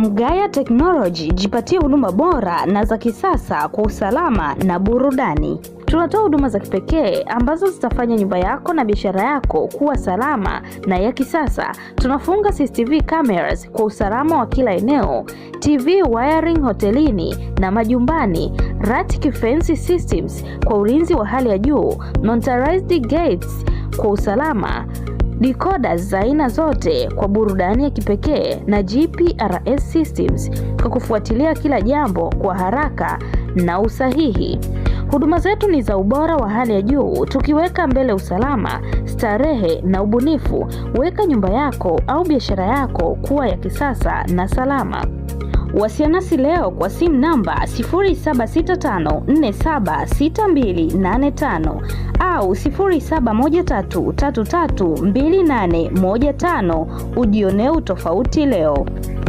Mgaya Technology, jipatie huduma bora na za kisasa kwa usalama na burudani. Tunatoa huduma za kipekee ambazo zitafanya nyumba yako na biashara yako kuwa salama na ya kisasa. Tunafunga CCTV cameras kwa usalama wa kila eneo, TV wiring hotelini na majumbani, Ratic fence systems kwa ulinzi wa hali ya juu, motorized gates kwa usalama, decoders za aina zote kwa burudani ya kipekee na GPRS systems kwa kufuatilia kila jambo kwa haraka na usahihi. Huduma zetu ni za ubora wa hali ya juu, tukiweka mbele usalama, starehe na ubunifu. Weka nyumba yako au biashara yako kuwa ya kisasa na salama. Wasiliana nasi leo kwa simu namba 0765476285 au 0713332815. Ujionee utofauti leo.